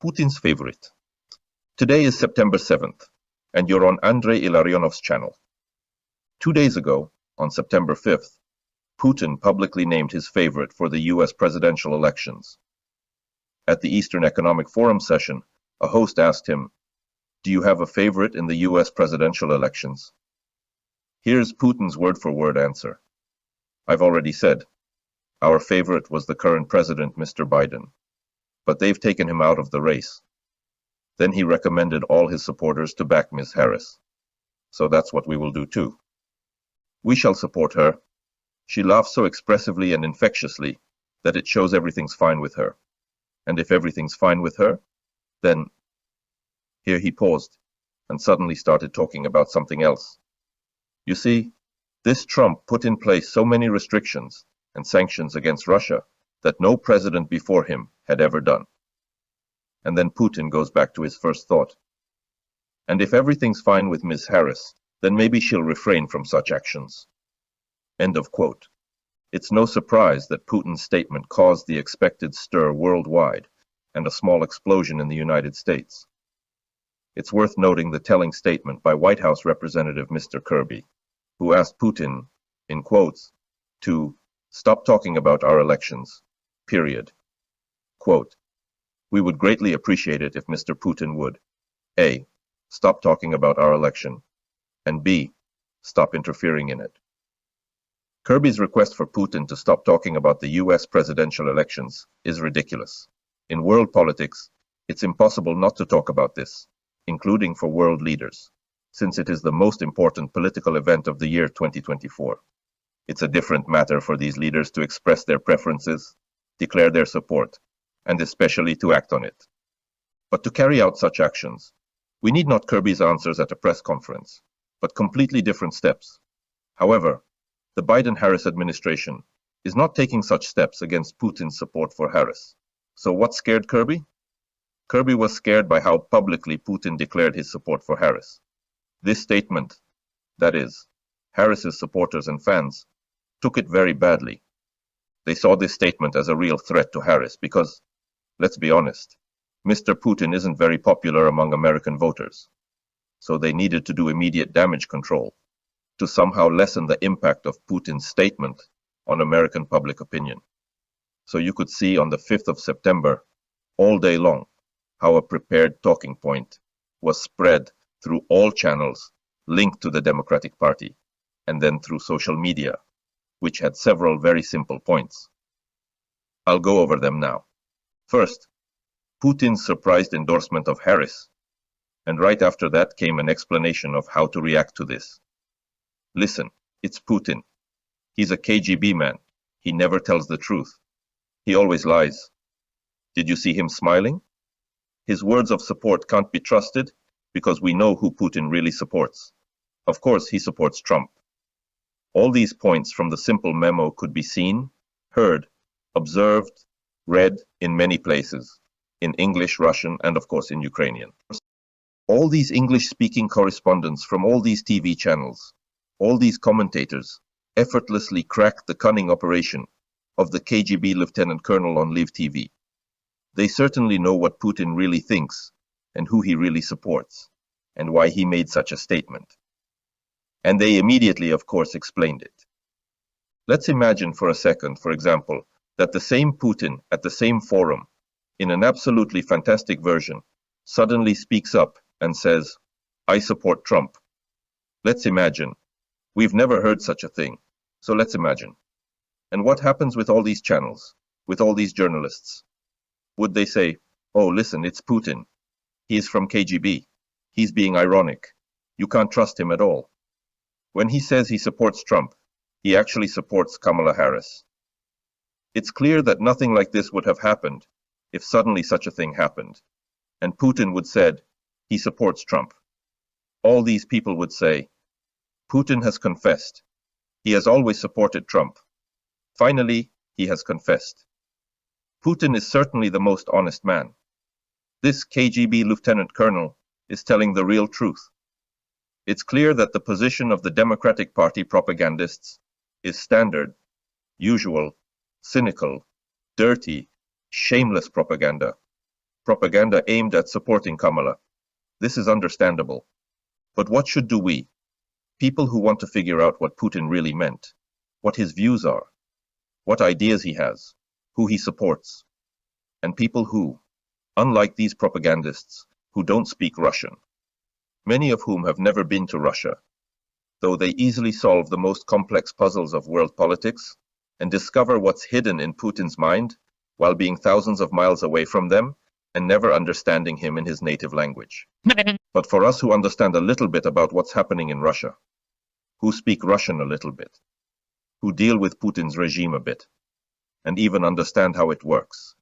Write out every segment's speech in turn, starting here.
Putins Favorite. Today is September 7th, and you're on Andrei Ilarionov's channel. 2 days ago, on September 5th, Putin publicly named his favorite for the US presidential elections. At the Eastern Economic Forum session, a host asked him, "Do you have a favorite in the US presidential elections?" Here's Putin's word-for-word answer. "I've already said, our favorite was the current president, Mr. Biden. But they've taken him out of the race." Then he recommended all his supporters to back Ms. Harris. So that's what we will do too. We shall support her. She laughs so expressively and infectiously that it shows everything's fine with her. And if everything's fine with her, then... Here he paused and suddenly started talking about something else. You see, this Trump put in place so many restrictions and sanctions against Russia that no president before him had ever done. And then Putin goes back to his first thought. And if everything's fine with Ms. Harris, then maybe she'll refrain from such actions. End of quote. It's no surprise that Putin's statement caused the expected stir worldwide and a small explosion in the United States. It's worth noting the telling statement by White House Representative Mr. Kirby, who asked Putin, in quotes, to stop talking about our elections, period. Quote, "We would greatly appreciate it if Mr. Putin would A. Stop talking about our election, and B. Stop interfering in it." Kirby's request for Putin to stop talking about the US presidential elections is ridiculous. In world politics, it's impossible not to talk about this, including for world leaders, since it is the most important political event of the year 2024. It's a different matter for these leaders to express their preferences, declare their support, and especially to act on it. But to carry out such actions, we need not Kirby's answers at a press conference, but completely different steps. However, the Biden-Harris administration is not taking such steps against Putin's support for Harris. So what scared Kirby? Kirby was scared by how publicly Putin declared his support for Harris. This statement, that is, Harris's supporters and fans, took it very badly. They saw this statement as a real threat to Harris because, let's be honest, Mr. Putin isn't very popular among American voters. So they needed to do immediate damage control to somehow lessen the impact of Putin's statement on American public opinion. So you could see on the 5th of September, all day long, how a prepared talking point was spread through all channels linked to the Democratic Party, and then through social media, which had several very simple points. I'll go over them now. First, Putin's surprised endorsement of Harris, and right after that came an explanation of how to react to this. Listen, it's Putin. He's a KGB man. He never tells the truth. He always lies. Did you see him smiling? His words of support can't be trusted because we know who Putin really supports. Of course, he supports Trump. All these points from the simple memo could be seen, heard, observed, read in many places, in English, Russian, and of course in Ukrainian. All these English-speaking correspondents from all these TV channels, all these commentators, effortlessly cracked the cunning operation of the KGB Lieutenant Colonel on Live TV. They certainly know what Putin really thinks and who he really supports, and why he made such a statement. And they immediately, of course, explained it. Let's imagine for a second, for example, that the same Putin at the same forum, in an absolutely fantastic version, suddenly speaks up and says, "I support Trump." Let's imagine. We've never heard such a thing, so let's imagine. And what happens with all these channels, with all these journalists? Would they say, "Oh, listen, it's Putin. He's from KGB. He's being ironic. You can't trust him at all"? When he says he supports Trump, he actually supports Kamala Harris. It's clear that nothing like this would have happened if suddenly such a thing happened, and Putin would said he supports Trump. All these people would say, Putin has confessed. He has always supported Trump. Finally, he has confessed. Putin is certainly the most honest man. This KGB lieutenant colonel is telling the real truth. It's clear that the position of the Democratic Party propagandists is standard, usual, cynical, dirty, shameless propaganda. propaganda aimed at supporting Kamala. This is understandable. But what should do we, people who want to figure out what Putin really meant, what his views are, what ideas he has, who he supports, and people who, unlike these propagandists, who don't speak Russian, many of whom have never been to Russia, though they easily solve the most complex puzzles of world politics and discover what's hidden in Putin's mind while being thousands of miles away from them and never understanding him in his native language. But for us who understand a little bit about what's happening in Russia, who speak Russian a little bit, who deal with Putin's regime a bit, and even understand how it works,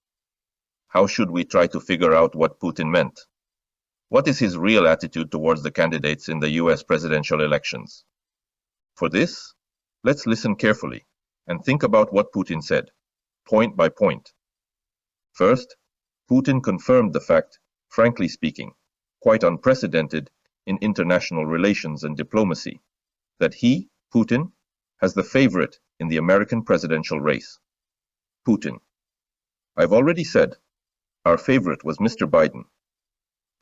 how should we try to figure out what Putin meant? What is his real attitude towards the candidates in the US presidential elections? For this, let's listen carefully and think about what Putin said, point by point. First, Putin confirmed the fact, frankly speaking, quite unprecedented in international relations and diplomacy, that he, Putin, has the favorite in the American presidential race. Putin: I've already said, our favorite was Mr. Biden.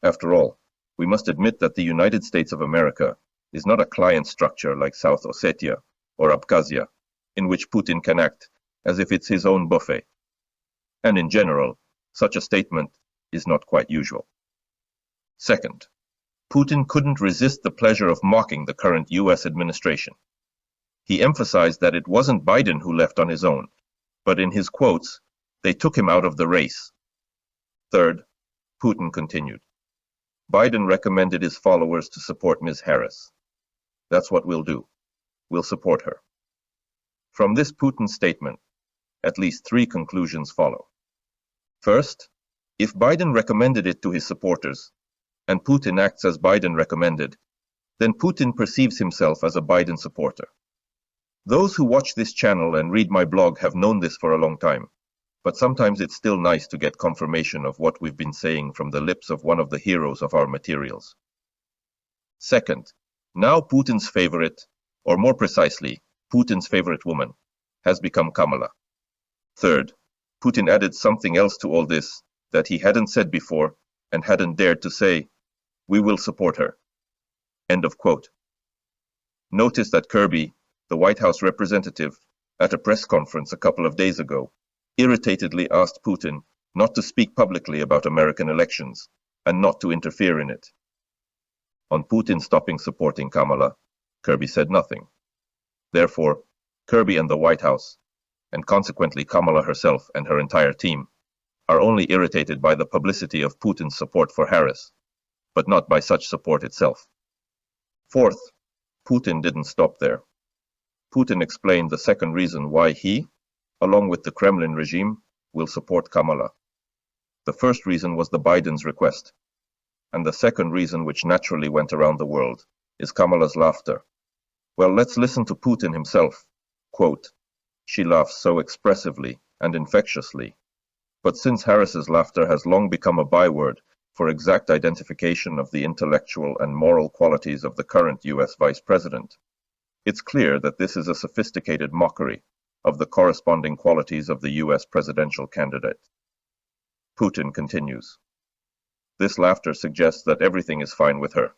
After all, we must admit that the United States of America is not a client structure like South Ossetia or Abkhazia, in which Putin can act as if it's his own buffet. And in general, such a statement is not quite usual. Second, Putin couldn't resist the pleasure of mocking the current US administration. He emphasized that it wasn't Biden who left on his own, but in his quotes, they took him out of the race. Third, Putin continued, Biden recommended his followers to support Ms. Harris. That's what we'll do. We'll support her. From this Putin statement, at least three conclusions follow. First, if Biden recommended it to his supporters, and Putin acts as Biden recommended, then Putin perceives himself as a Biden supporter. Those who watch this channel and read my blog have known this for a long time, but sometimes it's still nice to get confirmation of what we've been saying from the lips of one of the heroes of our materials. Second, now Putin's favorite, or more precisely, Putin's favorite woman, has become Kamala. Third, Putin added something else to all this that he hadn't said before and hadn't dared to say, we will support her. End of quote. Notice that Kirby, the White House representative, at a press conference a couple of days ago, irritatedly asked Putin not to speak publicly about American elections and not to interfere in it. On Putin stopping supporting Kamala, Kirby said nothing. Therefore, Kirby and the White House, and consequently Kamala herself and her entire team, are only irritated by the publicity of Putin's support for Harris, but not by such support itself. Fourth, Putin didn't stop there. Putin explained the second reason why he, along with the Kremlin regime, will support Kamala. The first reason was the Biden's request, and the second reason, which naturally went around the world, is Kamala's laughter. Well, let's listen to Putin himself. Quote, she laughs so expressively and infectiously. But since Harris's laughter has long become a byword for exact identification of the intellectual and moral qualities of the current US vice president, it's clear that this is a sophisticated mockery of the corresponding qualities of the US presidential candidate. Putin continues, this laughter suggests that everything is fine with her.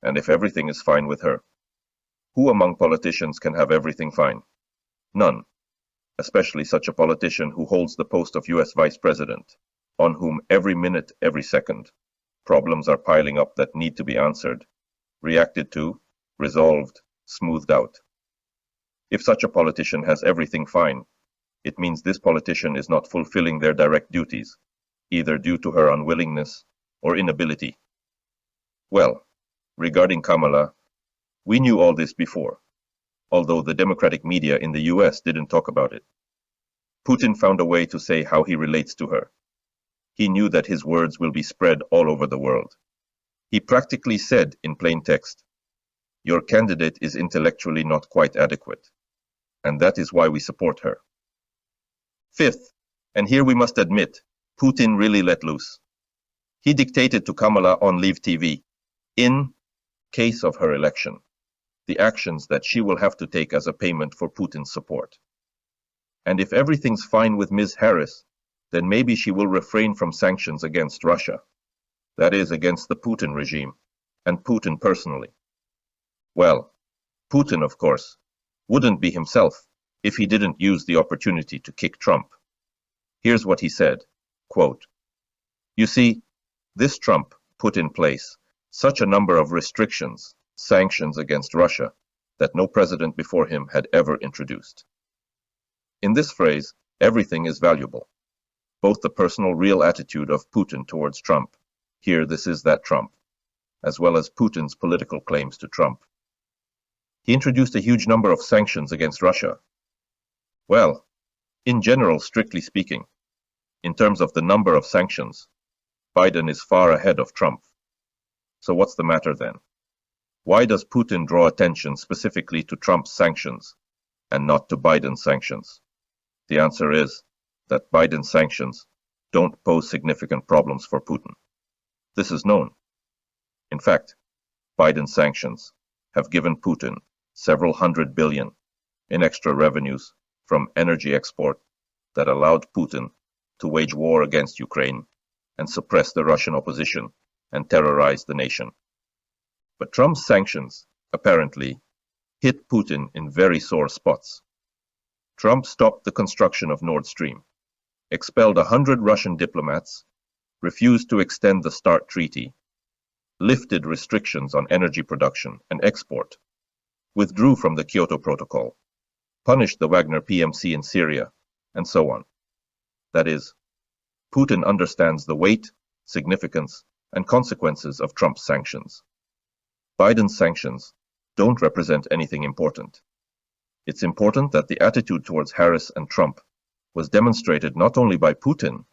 And if everything is fine with her, who among politicians can have everything fine? None, especially such a politician who holds the post of US Vice President, on whom every minute, every second, problems are piling up that need to be answered, reacted to, resolved, smoothed out. If such a politician has everything fine, it means this politician is not fulfilling their direct duties, either due to her unwillingness or inability. Well, regarding Kamala, we knew all this before, although the Democratic media in the US didn't talk about it. Putin found a way to say how he relates to her. He knew that his words will be spread all over the world. He practically said in plain text, your candidate is intellectually not quite adequate, and that is why we support her. Fifth, and here we must admit, Putin really let loose. He dictated to Kamala on Live TV, in case of her election, the actions that she will have to take as a payment for Putin's support. And if everything's fine with Ms. Harris, then maybe she will refrain from sanctions against Russia. That is, against the Putin regime, and Putin personally. Well, Putin, of course, wouldn't be himself if he didn't use the opportunity to kick Trump. Here's what he said, quote, "You see, this Trump put in place such a number of restrictions, sanctions against Russia, that no president before him had ever introduced." In this phrase, everything is valuable. Both the personal real attitude of Putin towards Trump, here this is that Trump, as well as Putin's political claims to Trump. He introduced a huge number of sanctions against Russia. Well, in general, strictly speaking, in terms of the number of sanctions, Biden is far ahead of Trump. So what's the matter then? Why does Putin draw attention specifically to Trump's sanctions and not to Biden's sanctions? The answer is that Biden's sanctions don't pose significant problems for Putin. This is known. In fact, Biden's sanctions have given Putin several $100 billion in extra revenues from energy export that allowed Putin to wage war against Ukraine and suppress the Russian opposition and terrorize the nation. But Trump's sanctions, apparently, hit Putin in very sore spots. Trump stopped the construction of Nord Stream, expelled 100 Russian diplomats, refused to extend the START treaty, lifted restrictions on energy production and export, withdrew from the Kyoto Protocol, punished the Wagner PMC in Syria, and so on. That is, Putin understands the weight, significance, and consequences of Trump's sanctions. Biden's sanctions don't represent anything important. It's important that the attitude towards Harris and Trump was demonstrated not only by Putin,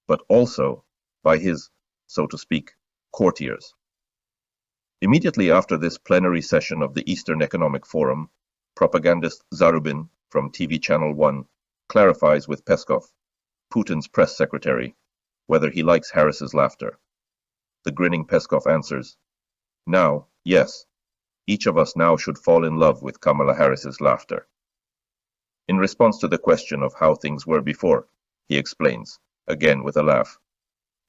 but also by his, so to speak, courtiers. Immediately after this plenary session of the Eastern Economic Forum, propagandist Zarubin from TV Channel 1 clarifies with Peskov, Putin's press secretary, whether he likes Harris's laughter. The grinning Peskov answers, "Now, yes, each of us now should fall in love with Kamala Harris's laughter." In response to the question of how things were before, he explains, again with a laugh,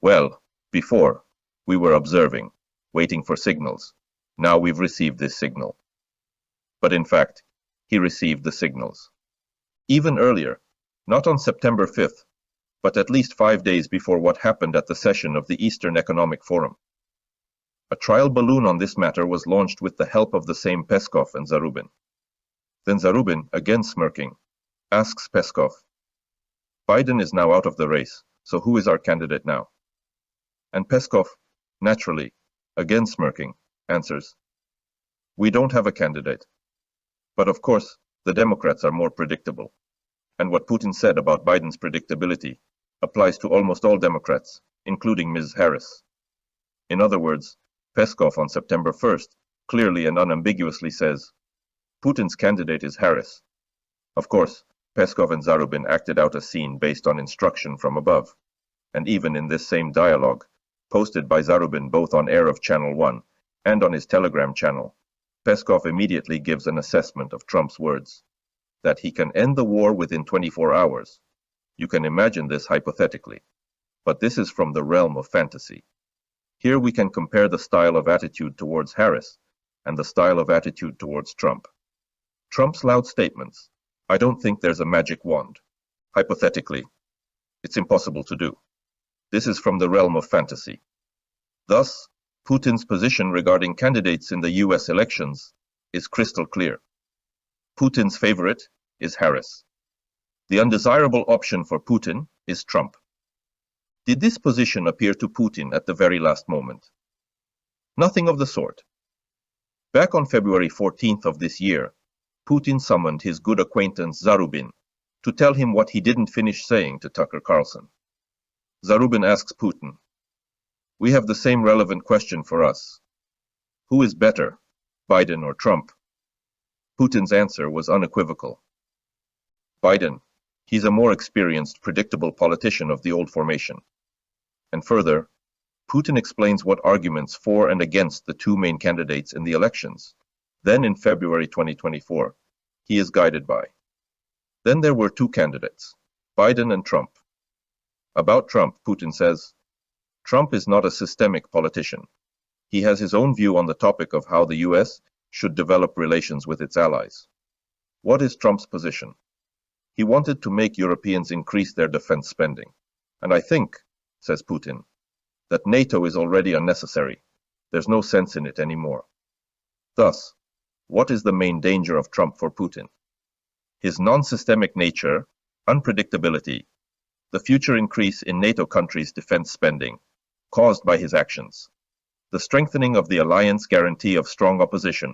"Well, before, we were observing, waiting for signals. Now we've received this signal." But in fact, he received the signals. Even earlier, not on September 5th, but at least 5 days before what happened at the session of the Eastern Economic Forum. A trial balloon on this matter was launched with the help of the same Peskov and Zarubin. Then Zarubin, again smirking, asks Peskov, "Biden is now out of the race, so who is our candidate now?" And Peskov, naturally, again smirking, answers, "We don't have a candidate. But of course, the Democrats are more predictable. And what Putin said about Biden's predictability applies to almost all Democrats, including Ms. Harris." In other words, Peskov on September 1st clearly and unambiguously says, Putin's candidate is Harris. Of course, Peskov and Zarubin acted out a scene based on instruction from above. And even in this same dialogue, posted by Zarubin both on air of Channel 1 and on his Telegram channel, Peskov immediately gives an assessment of Trump's words, that he can end the war within 24 hours. You can imagine this hypothetically, but this is from the realm of fantasy. Here we can compare the style of attitude towards Harris and the style of attitude towards Trump. Trump's loud statements, "I don't think there's a magic wand." Hypothetically, it's impossible to do. This is from the realm of fantasy. Thus, Putin's position regarding candidates in the US elections is crystal clear. Putin's favorite is Harris. The undesirable option for Putin is Trump. Did this position appear to Putin at the very last moment? Nothing of the sort. Back on February 14th of this year, Putin summoned his good acquaintance Zarubin to tell him what he didn't finish saying to Tucker Carlson. Zarubin asks Putin, "We have the same relevant question for us. Who is better, Biden or Trump?" Putin's answer was unequivocal. Biden. He's a more experienced, predictable politician of the old formation. And further, Putin explains what arguments for and against the two main candidates in the elections. Then in February 2024, he is guided by. Then there were two candidates, Biden and Trump. About Trump, Putin says, Trump is not a systemic politician. He has his own view on the topic of how the US should develop relations with its allies. What is Trump's position? He wanted to make Europeans increase their defense spending. And I think, says Putin, that NATO is already unnecessary. There's no sense in it anymore. Thus, what is the main danger of Trump for Putin? His non-systemic nature, unpredictability, the future increase in NATO countries' defense spending, caused by his actions, the strengthening of the alliance guarantee of strong opposition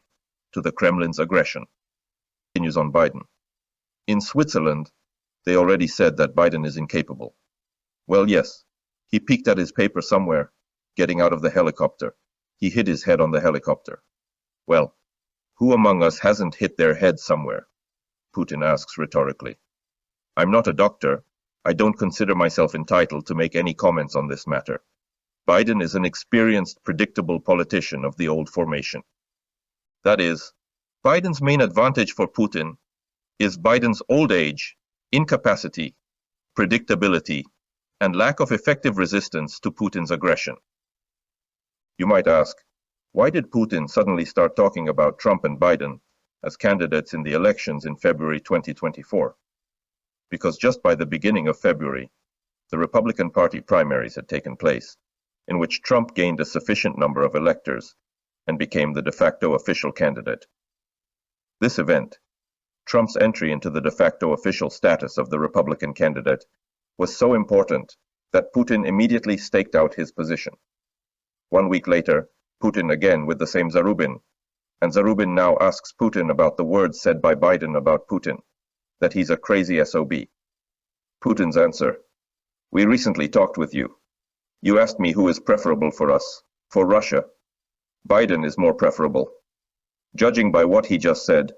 to the Kremlin's aggression. Continues on Biden. In Switzerland, they already said that Biden is incapable. Well, yes, he peeked at his paper somewhere, getting out of the helicopter. He hit his head on the helicopter. Well, who among us hasn't hit their head somewhere? Putin asks rhetorically. I'm not a doctor. I don't consider myself entitled to make any comments on this matter. Biden is an experienced, predictable politician of the old formation. That is, Biden's main advantage for Putin is Biden's old age, incapacity, predictability, and lack of effective resistance to Putin's aggression. You might ask, why did Putin suddenly start talking about Trump and Biden as candidates in the elections in February 2024? Because just by the beginning of February, the Republican Party primaries had taken place, in which Trump gained a sufficient number of electors and became the de facto official candidate. This event, Trump's entry into the de facto official status of the Republican candidate, was so important that Putin immediately staked out his position. 1 week later, Putin again with the same Zarubin, and Zarubin now asks Putin about the words said by Biden about Putin, that he's a crazy SOB. Putin's answer, we recently talked with you. You asked me who is preferable for us, for Russia. Biden is more preferable. Judging by what he just said,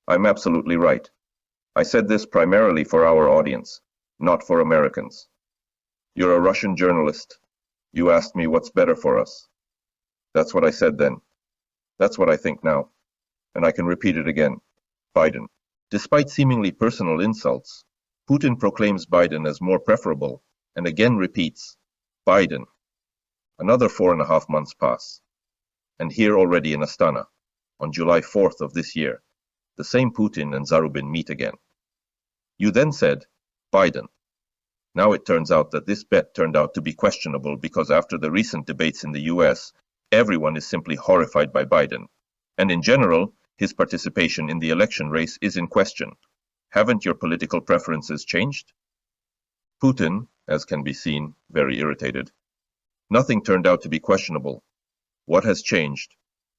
I'm absolutely right. I said this primarily for our audience, not for Americans. You're a Russian journalist. You asked me what's better for us. That's what I said then. That's what I think now. And I can repeat it again. Biden. Despite seemingly personal insults, Putin proclaims Biden as more preferable and again repeats, Biden. Another 4.5 months pass. And here already in Astana, on July 4th of this year, the same Putin and Zarubin meet again. You then said, Biden. Now it turns out that this bet turned out to be questionable because after the recent debates in the US, everyone is simply horrified by Biden. And in general, his participation in the election race is in question. Haven't your political preferences changed? Putin, as can be seen, very irritated. Nothing turned out to be questionable. What has changed?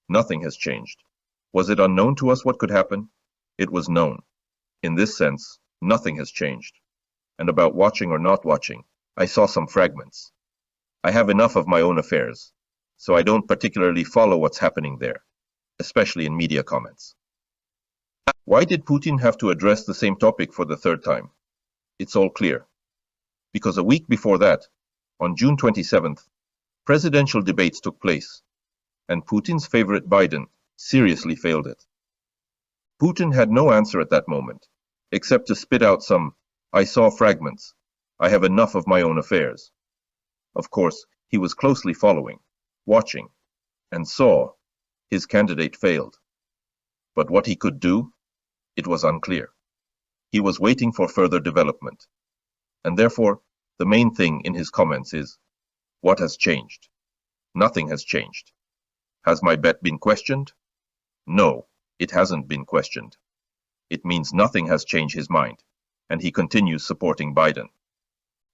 Nothing has changed. Was it unknown to us what could happen? It was known. In this sense, nothing has changed. And about watching or not watching, I saw some fragments. I have enough of my own affairs, so I don't particularly follow what's happening there, especially in media comments. Why did Putin have to address the same topic for the third time? It's all clear. Because a week before that, on June 27th, presidential debates took place, and Putin's favorite Biden seriously failed it. Putin had no answer at that moment, except to spit out some, I saw fragments, I have enough of my own affairs. Of course, he was closely following, watching, and saw his candidate failed. But what he could do, it was unclear. He was waiting for further development. And therefore, the main thing in his comments is, what has changed? Nothing has changed. Has my bet been questioned? No, it hasn't been questioned. It means nothing has changed his mind, and he continues supporting Biden.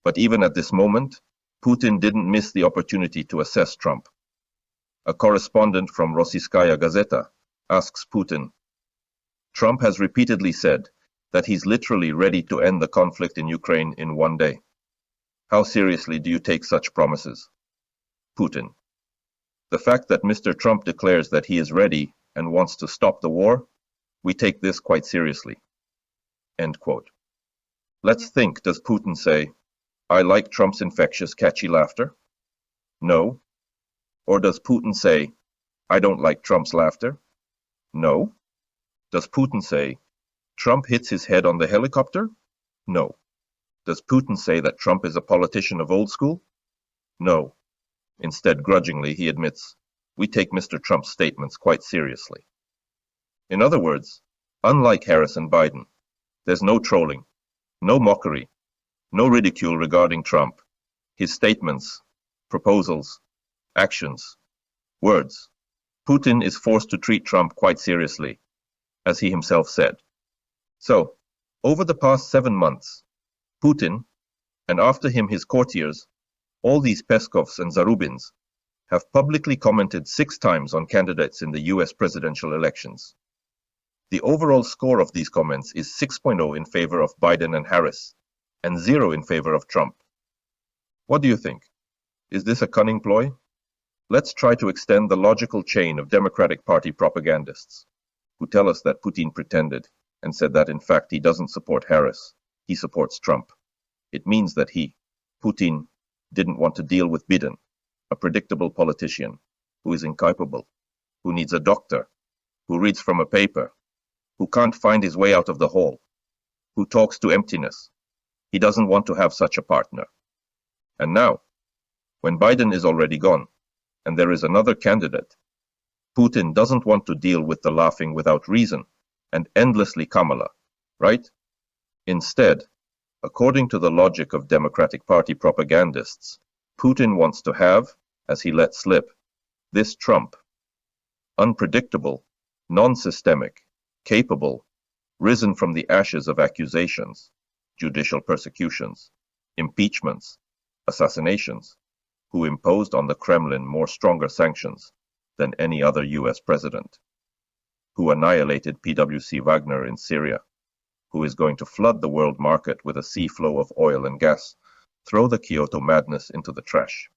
But even at this moment, Putin didn't miss the opportunity to assess Trump. A correspondent from Rossiyskaya Gazeta asks Putin, Trump has repeatedly said that he's literally ready to end the conflict in Ukraine in one day. How seriously do you take such promises? Putin. The fact that Mr. Trump declares that he is ready and wants to stop the war, we take this quite seriously. End quote. Let's think, does Putin say, I like Trump's infectious, catchy laughter? No. Or does Putin say, I don't like Trump's laughter? No. Does Putin say, Trump hits his head on the helicopter? No. Does Putin say that Trump is a politician of old school? No. Instead, grudgingly, he admits, we take Mr. Trump's statements quite seriously. In other words, unlike Harris and Biden, there's no trolling, no mockery, no ridicule regarding Trump, his statements, proposals, actions, words. Putin is forced to treat Trump quite seriously, as he himself said. So, over the past 7 months, Putin, and after him his courtiers, all these Peskovs and Zarubins, have publicly commented 6 times on candidates in the US presidential elections. The overall score of these comments is 6.0 in favor of Biden and Harris, and 0 in favor of Trump. What do you think? Is this a cunning ploy? Let's try to extend the logical chain of Democratic Party propagandists, who tell us that Putin pretended and said that in fact he doesn't support Harris, he supports Trump. It means that he, Putin, didn't want to deal with Biden, a predictable politician, who is incapable, who needs a doctor, who reads from a paper, who can't find his way out of the hole, who talks to emptiness. He doesn't want to have such a partner. And now, when Biden is already gone, and there is another candidate, Putin doesn't want to deal with the laughing without reason and endlessly Kamala, right? Instead, according to the logic of Democratic Party propagandists, Putin wants to have, as he let slip, this Trump. Unpredictable, non-systemic, capable, risen from the ashes of accusations, judicial persecutions, impeachments, assassinations, who imposed on the Kremlin more stronger sanctions than any other US president, who annihilated PWC Wagner in Syria, who is going to flood the world market with a sea flow of oil and gas, throw the Kyoto madness into the trash.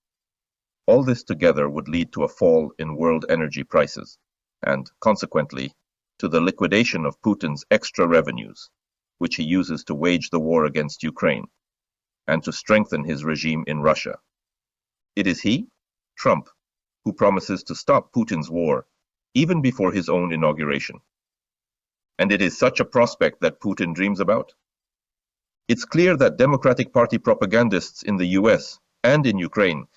All this together would lead to a fall in world energy prices, and, consequently, to the liquidation of Putin's extra revenues, which he uses to wage the war against Ukraine, and to strengthen his regime in Russia. It is he, Trump, who promises to stop Putin's war even before his own inauguration. And it is such a prospect that Putin dreams about. It's clear that Democratic Party propagandists in the US and in Ukraine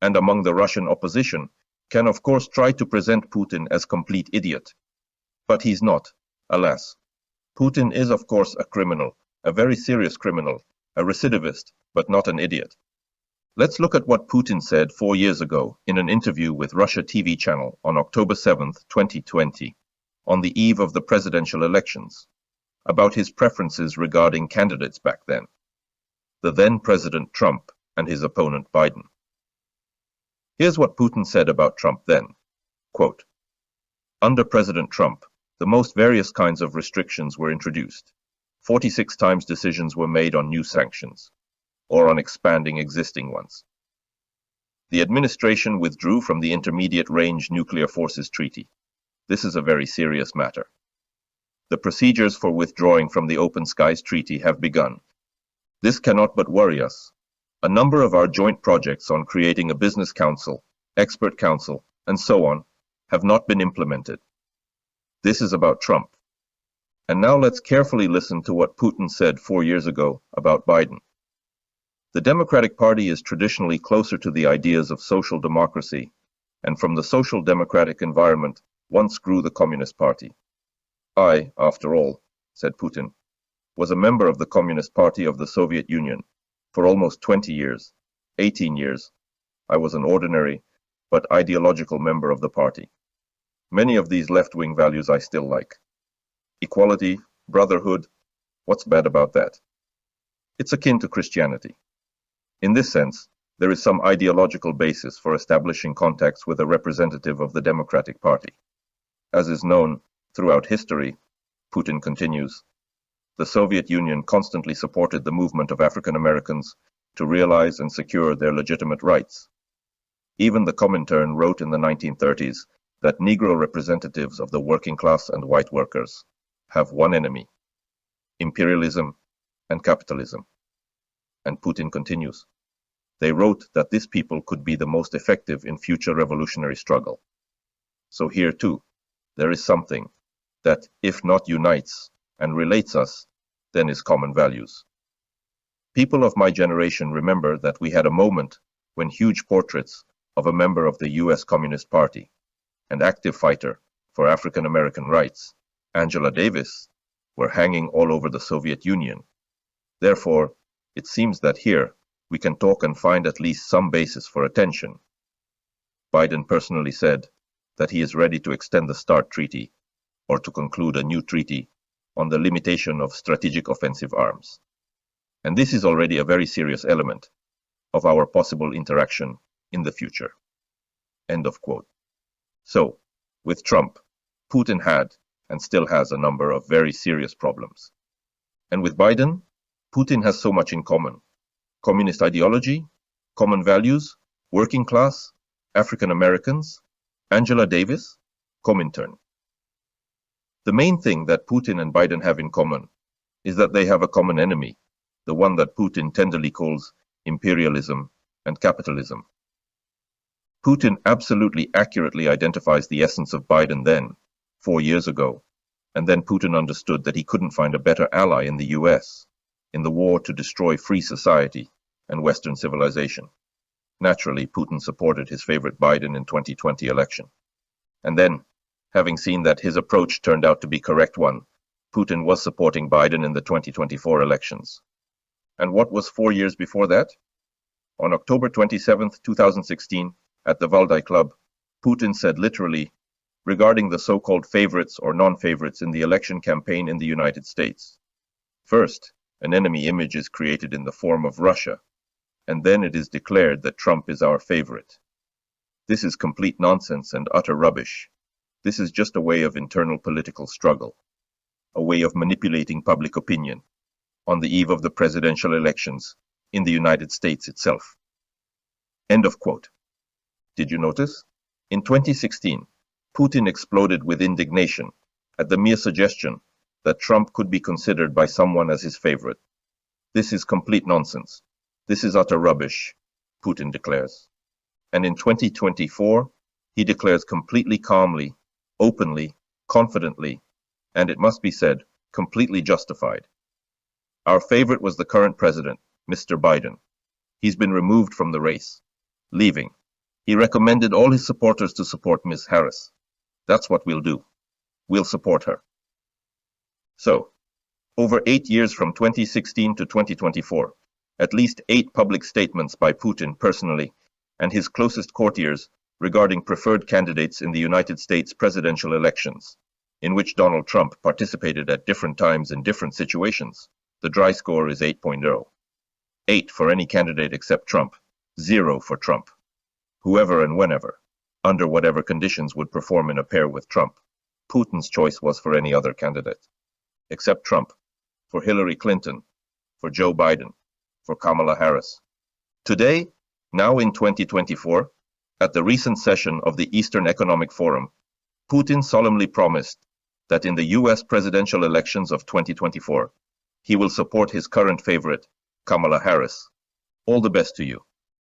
and among the Russian opposition can of course try to present Putin as complete idiot. But he's not, alas. Putin is of course a criminal, a very serious criminal, a recidivist, but not an idiot. Let's look at what Putin said 4 years ago in an interview with Russia TV channel on October 7, 2020, on the eve of the presidential elections, about his preferences regarding candidates back then, the then President Trump and his opponent Biden. Here's what Putin said about Trump then, quote, "Under President Trump, the most various kinds of restrictions were introduced. 46 times decisions were made on new sanctions, or on expanding existing ones. The administration withdrew from the Intermediate Range Nuclear Forces Treaty. This is a very serious matter. The procedures for withdrawing from the Open Skies Treaty have begun. This cannot but worry us. A number of our joint projects on creating a business council, expert council, and so on, have not been implemented. This is about Trump. And now let's carefully listen to what Putin said 4 years ago about Biden. The Democratic Party is traditionally closer to the ideas of social democracy, and from the social democratic environment once grew the Communist Party. I, after all, said Putin, was a member of the Communist Party of the Soviet Union for almost 20 years, 18 years. I was an ordinary, but ideological member of the party. Many of these left-wing values I still like. Equality, brotherhood, what's bad about that? It's akin to Christianity. In this sense, there is some ideological basis for establishing contacts with a representative of the Democratic Party. As is known throughout history, Putin continues, the Soviet Union constantly supported the movement of African Americans to realize and secure their legitimate rights. Even the Comintern wrote in the 1930s that Negro representatives of the working class and white workers have one enemy, imperialism and capitalism. And Putin continues, they wrote that this people could be the most effective in future revolutionary struggle. So here too, there is something that, if not unites and relates us, then is common values. People of my generation remember that we had a moment when huge portraits of a member of the US Communist Party, an active fighter for African American rights, Angela Davis, were hanging all over the Soviet Union. Therefore, it seems that here we can talk and find at least some basis for attention. Biden personally said that he is ready to extend the START treaty or to conclude a new treaty on the limitation of strategic offensive arms. And this is already a very serious element of our possible interaction in the future. End of quote. So, with Trump, Putin had and still has a number of very serious problems. And with Biden, Putin has so much in common. Communist ideology, common values, working class, African Americans, Angela Davis, Comintern. The main thing that Putin and Biden have in common is that they have a common enemy, the one that Putin tenderly calls imperialism and capitalism. Putin absolutely accurately identifies the essence of Biden then, 4 years ago, and then Putin understood that he couldn't find a better ally in the US in the war to destroy free society and Western civilization. Naturally, Putin supported his favorite Biden in 2020 election. And then, having seen that his approach turned out to be correct one, Putin was supporting Biden in the 2024 elections. And what was 4 years before that? On October 27, 2016, at the Valdai Club, Putin said literally, regarding the so-called favorites or non-favorites in the election campaign in the United States. First, an enemy image is created in the form of Russia, and then it is declared that Trump is our favorite. This is complete nonsense and utter rubbish. This is just a way of internal political struggle, a way of manipulating public opinion on the eve of the presidential elections in the United States itself. End of quote. Did you notice? In 2016, Putin exploded with indignation at the mere suggestion that Trump could be considered by someone as his favorite. This is complete nonsense. This is utter rubbish, Putin declares. And in 2024, he declares completely calmly, openly, confidently, and it must be said, completely justified. Our favorite was the current president, Mr. Biden. He's been removed from the race, leaving. He recommended all his supporters to support Ms. Harris. That's what we'll do. We'll support her. So, over 8 years from 2016 to 2024, at least 8 public statements by Putin personally and his closest courtiers regarding preferred candidates in the United States presidential elections, in which Donald Trump participated at different times in different situations. The dry score is 8.0. 8 for any candidate except Trump, 0 for Trump. Whoever and whenever, under whatever conditions would perform in a pair with Trump. Putin's choice was for any other candidate, except Trump, for Hillary Clinton, for Joe Biden, for Kamala Harris. Today, now in 2024, at the recent session of the Eastern Economic Forum, Putin solemnly promised that in the US presidential elections of 2024, he will support his current favorite, Kamala Harris. All the best to you.